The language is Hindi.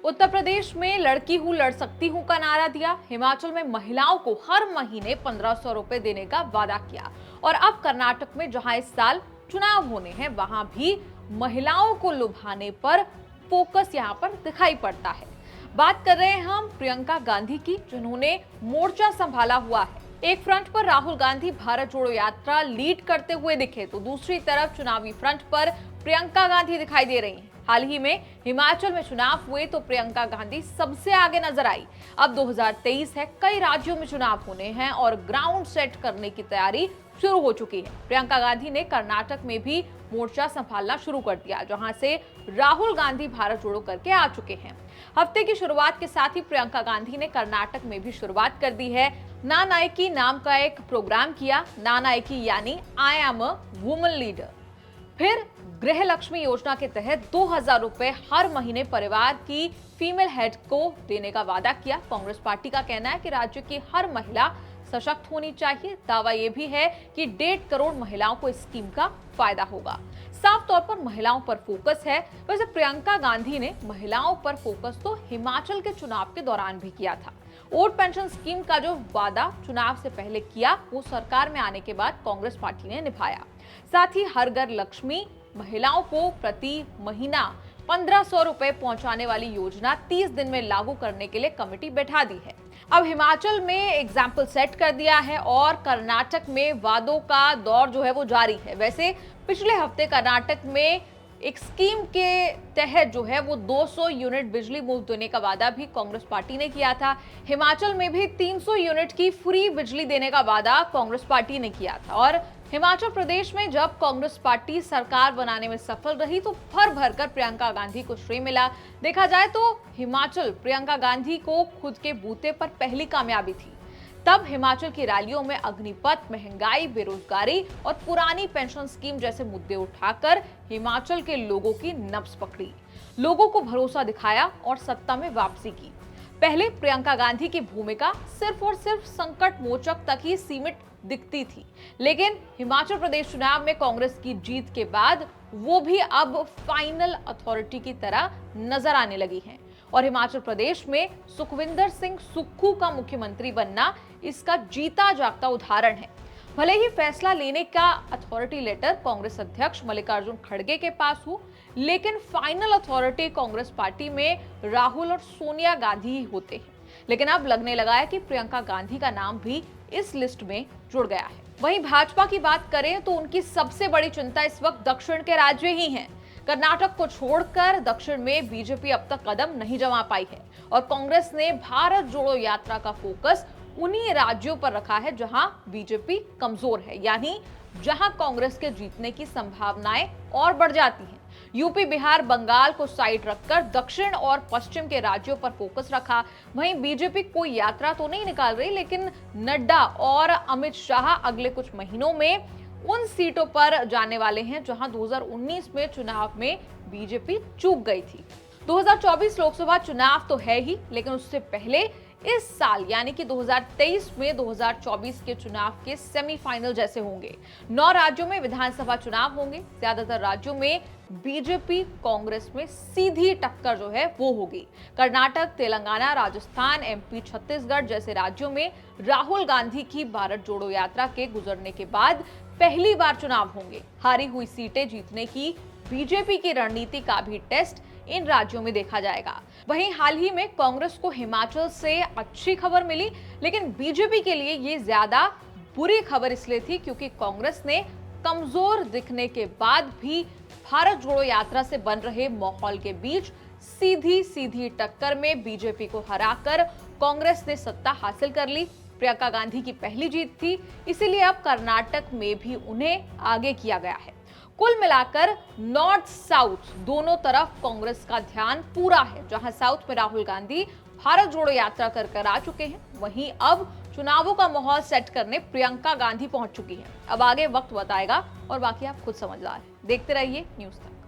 उत्तर प्रदेश में लड़की हूं लड़ सकती हूं का नारा दिया। हिमाचल में महिलाओं को हर महीने 1500 रुपए देने का वादा किया। और अब कर्नाटक में जहां इस साल चुनाव होने हैं, वहां भी महिलाओं को लुभाने पर फोकस यहां पर दिखाई पड़ता है। बात कर रहे हैं हम प्रियंका गांधी की, जिन्होंने मोर्चा संभाला हुआ है। एक फ्रंट पर राहुल गांधी भारत जोड़ो यात्रा लीड करते हुए दिखे, तो दूसरी तरफ चुनावी फ्रंट पर प्रियंका गांधी दिखाई दे रही हैं। हाल ही में हिमाचल में चुनाव हुए तो प्रियंका गांधी सबसे आगे नजर आई। अब 2023 है, कई राज्यों में चुनाव होने हैं और ग्राउंड सेट करने की तैयारी शुरू हो चुकी है। प्रियंका गांधी ने कर्नाटक में भी मोर्चा संभालना शुरू कर दिया, जहां से राहुल गांधी भारत जोड़ो करके आ चुके हैं। हफ्ते की शुरुआत के साथ ही प्रियंका गांधी ने कर्नाटक में भी शुरुआत कर दी है। ना नायकी नाम का एक प्रोग्राम किया। ना नायकी यानी I am a woman leader. फिर गृह लक्ष्मी योजना के तहत 2000 रुपए हर महीने परिवार की फीमेल हेड को देने का वादा किया। कांग्रेस पार्टी का कहना है कि राज्य की हर महिला सशक्त होनी चाहिए। दावा यह भी है कि 1.5 करोड़ महिलाओं को इस स्कीम का फायदा होगा। साफ तौर पर महिलाओं पर फोकस है। वैसे प्रियंका गांधी ने महिलाओं पर फोकस तो हिमाचल के चुनाव के दौरान भी किया था। ओट पेंशन स्कीम का जो वादा चुनाव से पहले किया, वो सरकार में आने के बाद कांग्रेस पार्टी ने निभाया। साथ ही हर घर लक्ष्मी महिलाओं को प्रति महीना 1500 रुपए पहुंचाने वाली योजना 30 दिन में लागू करने के लिए कमेटी बैठा दी है। अब हिमाचल में एग्जाम्पल सेट कर दिया है और कर्नाटक में वादों का दौर जो है वो जारी है। वैसे पिछले हफ्ते कर्नाटक में एक स्कीम के तहत जो है वो 200 यूनिट बिजली मुफ्त देने का वादा भी कांग्रेस पार्टी ने किया था। हिमाचल में भी 300 यूनिट की फ्री बिजली देने का वादा कांग्रेस पार्टी ने किया था। और हिमाचल प्रदेश में जब कांग्रेस पार्टी सरकार बनाने में सफल रही तो भर भर कर प्रियंका गांधी को श्रेय मिला। देखा जाए तो हिमाचल प्रियंका गांधी को खुद के बूते पर पहली कामयाबी थी। तब हिमाचल की रैलियों में अग्निपथ, महंगाई, बेरोजगारी और पुरानी पेंशन स्कीम जैसे मुद्दे उठाकर हिमाचल के लोगों की नब्ज पकड़ी, लोगों को भरोसा दिखाया और सत्ता में वापसी की। पहले प्रियंका गांधी की भूमिका सिर्फ और सिर्फ संकट मोचक तक ही सीमित दिखती थी, लेकिन हिमाचल प्रदेश चुनाव में कांग्रेस की जीत के बाद वो भी अब फाइनल अथॉरिटी की तरह नजर आने लगी हैं। और हिमाचल प्रदेश में सुखविंदर सिंह सुक्खू का मुख्यमंत्री बनना इसका जीता जागता उदाहरण है। भले ही फैसला लेने का अथॉरिटी लेटर कांग्रेस अध्यक्ष मल्लिकार्जुन खड़गे के पास हो, लेकिन फाइनल अथॉरिटी कांग्रेस पार्टी में राहुल और सोनिया गांधी ही होते हैं। लेकिन अब लगने लगा है कि प्रियंका गांधी का नाम भी इस लिस्ट में जुड़ गया है। वहीं भाजपा की बात करें तो उनकी सबसे बड़ी चिंता इस वक्त दक्षिण के राज्य ही हैं। कर्नाटक को छोड़कर दक्षिण में बीजेपी अब तक कदम नहीं जमा पाई है और कांग्रेस ने भारत जोड़ो यात्रा का फोकस उन्हीं राज्यों पर रखा है जहां बीजेपी कमजोर है, यानी जहां कांग्रेस के जीतने की संभावनाएं और बढ़ जाती हैं। यूपी, बिहार, बंगाल को साइड रखकर दक्षिण और पश्चिम के राज्यों पर फोकस रखा। वहीं बीजेपी कोई यात्रा तो नहीं निकाल रही, लेकिन नड्डा और अमित शाह अगले कुछ महीनों में उन सीटों पर जाने वाले हैं जहां 2019 में चुनाव में बीजेपी चूक गई थी। 2024 लोकसभा चुनाव तो है ही, लेकिन उससे पहले इस साल यानी कि 2023 में 2024 के चुनाव के सेमीफाइनल जैसे होंगे। 9 राज्यों में विधानसभा चुनाव होंगे। ज्यादातर राज्यों में बीजेपी कांग्रेस में सीधी टक्कर जो है वो होगी। कर्नाटक, तेलंगाना, राजस्थान, एमपी, छत्तीसगढ़ जैसे राज्यों में राहुल गांधी की भारत जोड़ो यात्रा के गुजरने के बाद पहली बार चुनाव होंगे। हारी हुई सीटें जीतने की बीजेपी की रणनीति का भी टेस्ट इन राज्यों में देखा जाएगा। वहीं हाल ही में कांग्रेस को हिमाचल से अच्छी खबर मिली, लेकिन बीजेपी के लिए ये ज्यादा बुरी खबर इसलिए थी क्योंकि कांग्रेस ने कमजोर दिखने के बाद भी भारत जोड़ो यात्रा से बन रहे माहौल के बीच सीधी सीधी टक्कर में बीजेपी को हराकर कांग्रेस ने सत्ता हासिल कर ली। प्रियंका गांधी की पहली जीत थी, इसीलिए अब कर्नाटक में भी उन्हें आगे किया गया है। कुल मिलाकर नॉर्थ साउथ दोनों तरफ कांग्रेस का ध्यान पूरा है। जहां साउथ में राहुल गांधी भारत जोड़ो यात्रा कर आ चुके हैं, वहीं अब चुनावों का माहौल सेट करने प्रियंका गांधी पहुंच चुकी हैं। अब आगे वक्त बताएगा और बाकी आप खुद समझदार हैं। देखते रहिए न्यूज़ तक।